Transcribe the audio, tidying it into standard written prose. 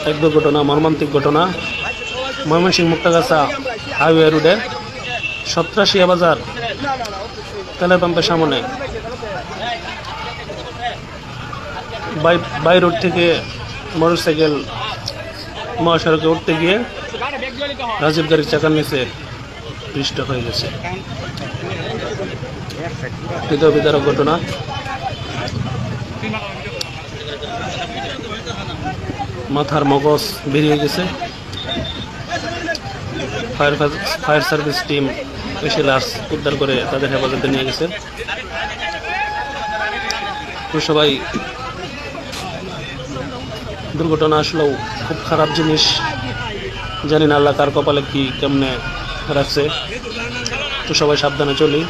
এক দুর্ঘটনা, মর্মান্তিক ঘটনা। ময়মনসিংহ মুক্তাগাছা হাইওয়ে রোডে সত্রাশিয়া বাজার তেলের পাম্পের সামনে বাই রোড থেকে মোটরসাইকেল মহাসড়কে উঠতে গিয়ে রাজীব গাড়ির চাকার নিচে পৃষ্ঠ হয়ে গেছে। হৃদয় বিদারক ঘটনা। মাথার মগজ বেরিয়ে গেছে। ফায়ার সার্ভিস টিম এসে লাশ উদ্ধার করে তাদের হেফাজতে নিয়ে গেছে। তো সবাই, দুর্ঘটনা আসলেও খুব খারাপ জিনিস। জানি না আল্লাহ কার কপালে কি কেমনে রাখছে। তো সবাই সাবধানে চলি।